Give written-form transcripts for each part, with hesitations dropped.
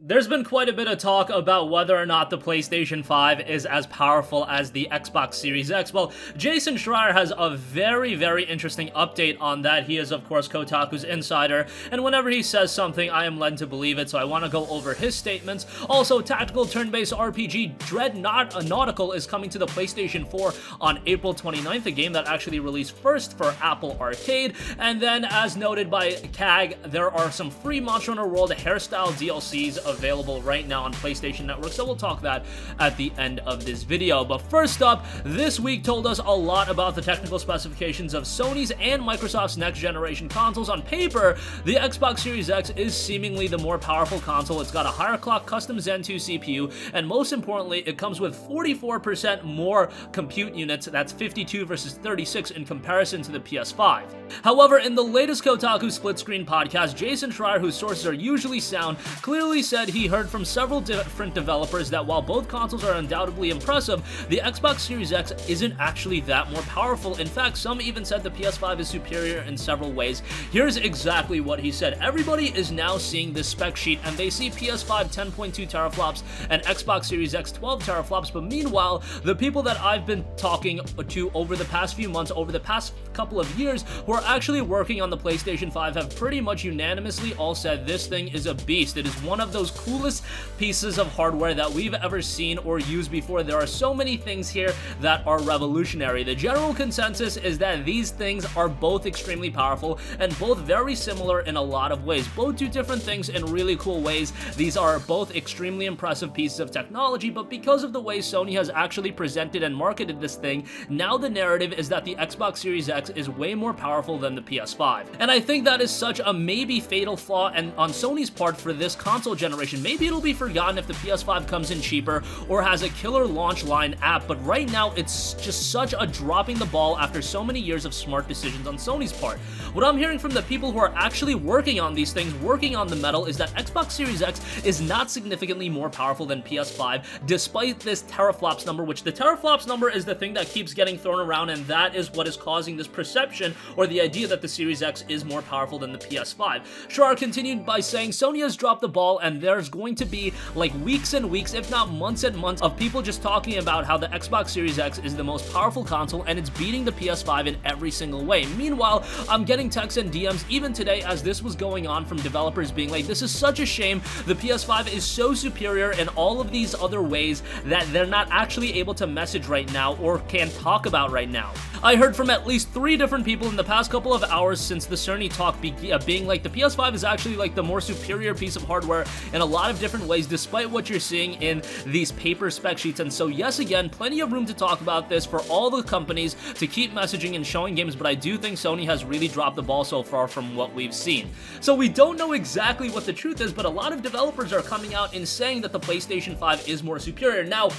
There's been quite a bit of talk about whether or not the PlayStation 5 is as powerful as the Xbox Series X. Well, Jason Schreier has a very, very interesting update on that. He is, of course, Kotaku's insider, and whenever he says something, I am led to believe it, so I want to go over his statements. Also, tactical turn-based RPG Nautical is coming to the PlayStation 4 on April 29th, a game that actually released first for Apple Arcade. And then, as noted by CAG, there are some free Monster Hunter World hairstyle DLCs available right now on PlayStation Network, so we'll talk that at the end of this video. But first up, this week told us a lot about the technical specifications of Sony's and Microsoft's next generation consoles. On paper, the Xbox Series X is seemingly the more powerful console. It's got a higher clock custom Zen 2 CPU, and most importantly, it comes with 44% more compute units. That's 52 versus 36 in comparison to the PS5. However, in the latest Kotaku split screen podcast, Jason Schreier, whose sources are usually sound, clearly said he heard from several different developers that while both consoles are undoubtedly impressive, the Xbox Series X isn't actually that more powerful. In fact, some even said the PS5 is superior in several ways. Here's exactly what he said. Everybody is now seeing this spec sheet and they see PS5 10.2 teraflops and Xbox Series X 12 teraflops, but meanwhile, the people that I've been talking to over the past few months, over the past couple of years, who are actually working on the PlayStation 5 have pretty much unanimously all said this thing is a beast. It is one of those coolest pieces of hardware that we've ever seen or used before. There are so many things here that are revolutionary. The general consensus is that these things are both extremely powerful and both very similar in a lot of ways. Both do different things in really cool ways. These are both extremely impressive pieces of technology, but because of the way Sony has actually presented and marketed this thing, now the narrative is that the Xbox Series X is way more powerful than the PS5. And I think that is such a maybe fatal flaw and on Sony's part for this console generation. Maybe it'll be forgotten if the PS5 comes in cheaper or has a killer launch line app, but right now it's just such a dropping the ball after so many years of smart decisions on Sony's part. What I'm hearing from the people who are actually working on these things, working on the metal, is that Xbox Series X is not significantly more powerful than PS5, despite this teraflops number, which the teraflops number is the thing that keeps getting thrown around, and that is what is causing this perception or the idea that the Series X is more powerful than the PS5. Schreier continued by saying Sony has dropped the ball, and there's going to be like weeks and weeks, if not months and months, of people just talking about how the Xbox Series X is the most powerful console and it's beating the PS5 in every single way. Meanwhile, I'm getting texts and DMs even today as this was going on from developers being like, this is such a shame, the PS5 is so superior in all of these other ways that they're not actually able to message right now or can talk about right now. I heard from at least 3 different people in the past couple of hours since the Cerny talk being like, the PS5 is actually like the more superior piece of hardware in a lot of different ways, despite what you're seeing in these paper spec sheets. And so yes, again, plenty of room to talk about this for all the companies to keep messaging and showing games, but I do think Sony has really dropped the ball so far from what we've seen. So we don't know exactly what the truth is, but a lot of developers are coming out and saying that the PlayStation 5 is more superior. Now,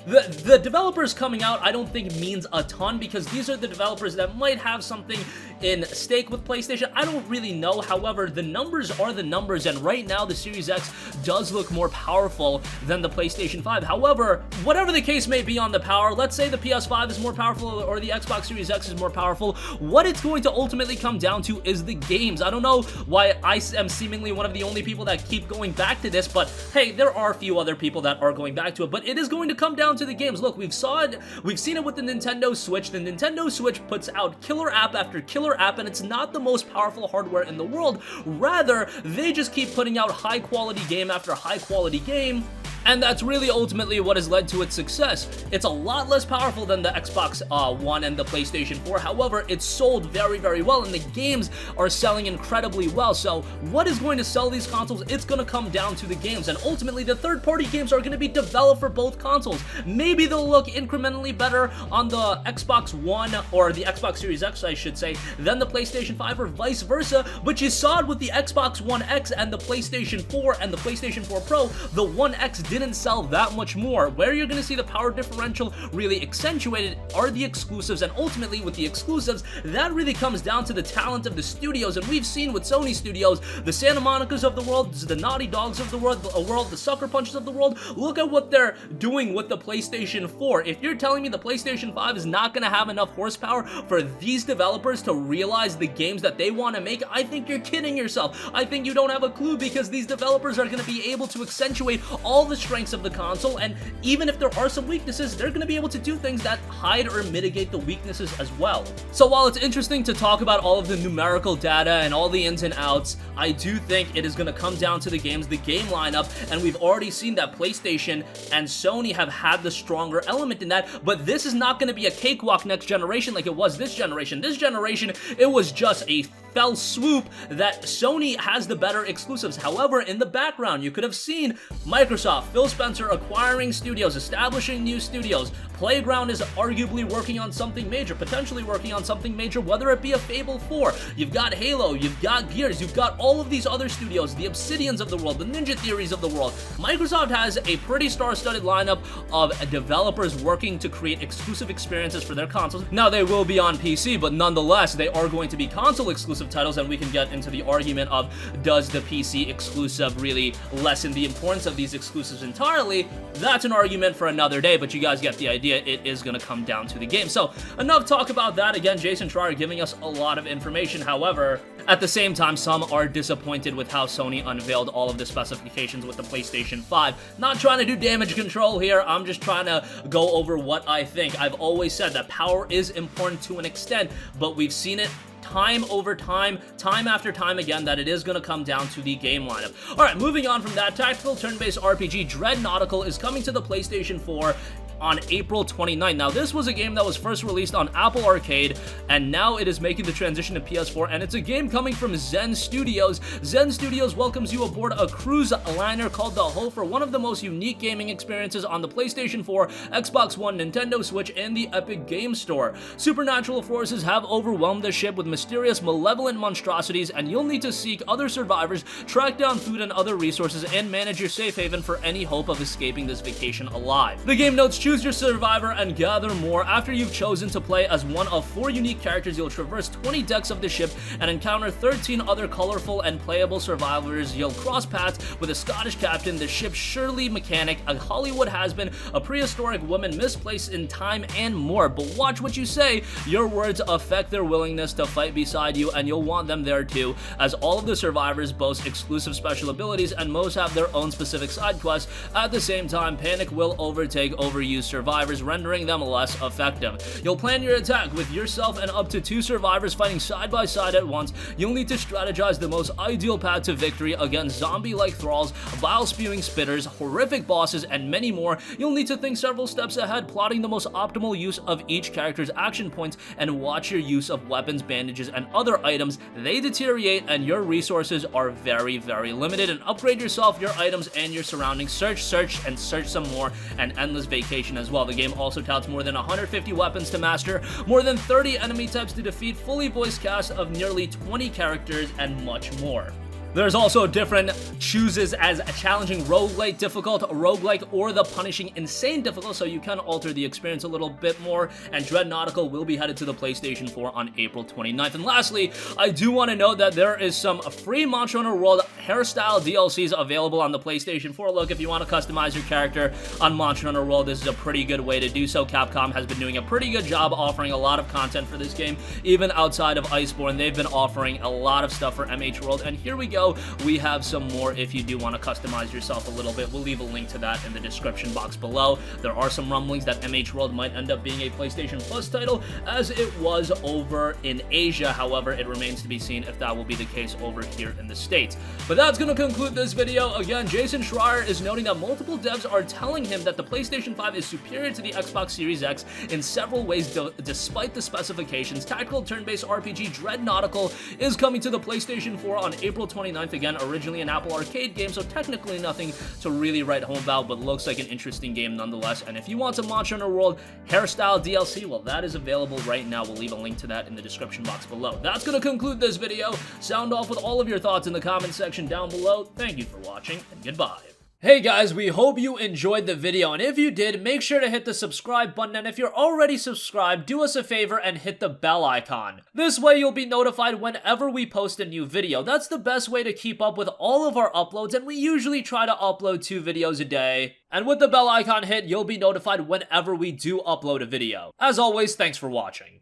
the developers coming out, I don't think means a ton, because these are the developers that might have something in stake with PlayStation. I don't really know. However, the numbers are the numbers, and right now the Series X does look more powerful than the PlayStation 5. However, whatever the case may be on the power, let's say the PS5 is more powerful or the Xbox Series X is more powerful, what it's going to ultimately come down to is the games. I don't know why I am seemingly one of the only people that keep going back to this, but hey, there are a few other people that are going back to it, but it is going to come down to the games. Look, we've seen it with the Nintendo Switch. The Nintendo Switch puts out killer app after killer app, and it's not the most powerful hardware in the world. Rather, they just keep putting out high quality game after high quality game, and that's really ultimately what has led to its success. It's a lot less powerful than the Xbox One and the PlayStation 4. However, it's sold very, very well, and the games are selling incredibly well. So what is going to sell these consoles? It's going to come down to the games, and ultimately the third-party games are going to be developed for both consoles. Maybe they'll look incrementally better on the Xbox One, or the Xbox Series X, I should say, than the PlayStation 5, or vice versa, but you saw it with the Xbox One X and the PlayStation 4 and the PlayStation 4 Pro. The One X didn't sell that much more. Where you're going to see the power differential really accentuated are the exclusives, and ultimately with the exclusives, that really comes down to the talent of the studios. And we've seen with Sony Studios, the Santa Monicas of the world, the Naughty Dogs of the world, the Sucker Punches of the world. Look at what they're doing with the PlayStation 4. If you're telling me the PlayStation 5 is not going to have enough horsepower for these developers to realize the games that they want to make, I think you're kidding yourself. I think you don't have a clue, because these developers are going to be able to accentuate all the strengths of the console, and even if there are some weaknesses, they're going to be able to do things that hide or mitigate the weaknesses as well. So while it's interesting to talk about all of the numerical data and all the ins and outs, I do think it is going to come down to the games, the game lineup, and we've already seen that PlayStation and Sony have had the stronger element in that, but this is not going to be a cakewalk next generation like it was this generation. This generation, it was just a fell swoop that Sony has the better exclusives. However, in the background, you could have seen Microsoft, Phil Spencer acquiring studios, establishing new studios. Playground is arguably working on something major, potentially working on something major, whether it be a Fable 4. You've got Halo, you've got Gears, you've got all of these other studios, the Obsidians of the world, the Ninja Theories of the world. Microsoft has a pretty star-studded lineup of developers working to create exclusive experiences for their consoles. Now, they will be on PC, but nonetheless, they are going to be console exclusive titles, and we can get into the argument of, does the PC exclusive really lessen the importance of these exclusives entirely? That's an argument for another day, but you guys get the idea. It is going to come down to the game. So enough talk about that. Again, Jason Schreier giving us a lot of information. However, at the same time, some are disappointed with how Sony unveiled all of the specifications with the PlayStation 5. Not trying to do damage control here, I'm just trying to go over what I think. I've always said that power is important to an extent, but we've seen it time over time, time after time again, that it is going to come down to the game lineup. Alright, moving on from that, tactical turn-based RPG Dread Nautical is coming to the PlayStation 4 on April 29th. Now, this was a game that was first released on Apple Arcade, and now it is making the transition to PS4, and it's a game coming from Zen Studios. Zen Studios welcomes you aboard a cruise liner called the Hofer, one of the most unique gaming experiences on the PlayStation 4, Xbox One, Nintendo Switch, and the Epic Games Store. Supernatural forces have overwhelmed the ship with mysterious, malevolent monstrosities, and you'll need to seek other survivors, track down food and other resources, and manage your safe haven for any hope of escaping this vacation alive. The game notes, choose your survivor and gather more. After you've chosen to play as one of 4 unique characters, you'll traverse 20 decks of the ship and encounter 13 other colorful and playable survivors. You'll cross paths with a Scottish captain, the ship's Shirley mechanic, a Hollywood has-been, a prehistoric woman misplaced in time, and more. But watch what you say. Your words affect their willingness to fight beside you, and you'll want them there too, as all of the survivors boast exclusive special abilities and most have their own specific side quests. At the same time, panic will overtake overused survivors, rendering them less effective. You'll plan your attack with yourself and up to 2 survivors fighting side by side at once. You'll need to strategize the most ideal path to victory against zombie-like thralls, bile-spewing spitters, horrific bosses, and many more. You'll need to think several steps ahead, plotting the most optimal use of each character's action points, and watch your use of weapons, bandages, and other items. They deteriorate, and your resources are very, very limited. And upgrade yourself, your items, and your surroundings. Search, and search some more, and endless vacation as well. The game also touts more than 150 weapons to master, more than 30 enemy types to defeat, fully voice cast of nearly 20 characters, and much more. There's also different chooses as a challenging roguelike difficult, roguelike, or the punishing insane difficult, so you can alter the experience a little bit more, and Dread Nautical will be headed to the PlayStation 4 on April 29th. And lastly, I do want to note that there is some free Monster Hunter World hairstyle DLCs available on the PlayStation 4. Look, if you want to customize your character on Monster Hunter World, this is a pretty good way to do so. Capcom has been doing a pretty good job offering a lot of content for this game, even outside of Iceborne. They've been offering a lot of stuff for MH World, and here we go. We have some more if you do want to customize yourself a little bit. We'll leave a link to that in the description box below. There are some rumblings that MH World might end up being a PlayStation Plus title, as it was over in Asia. However, it remains to be seen if that will be the case over here in the States. But that's going to conclude this video. Again, Jason Schreier is noting that multiple devs are telling him that the PlayStation 5 is superior to the Xbox Series X in several ways despite the specifications. Tactical turn-based RPG Dread Nautical is coming to the PlayStation 4 on April 29th. Again, originally an Apple Arcade game, so technically nothing to really write home about, but looks like an interesting game nonetheless. And if you want some Monster Hunter World hairstyle DLC, well, that is available right now. We'll leave a link to that in the description box below. That's going to conclude this video. Sound off with all of your thoughts in the comment section down below. Thank you for watching, and goodbye. Hey guys, we hope you enjoyed the video, and if you did, make sure to hit the subscribe button, and if you're already subscribed, do us a favor and hit the bell icon. This way you'll be notified whenever we post a new video. That's the best way to keep up with all of our uploads, and we usually try to upload 2 videos a day. And with the bell icon hit, you'll be notified whenever we do upload a video. As always, thanks for watching.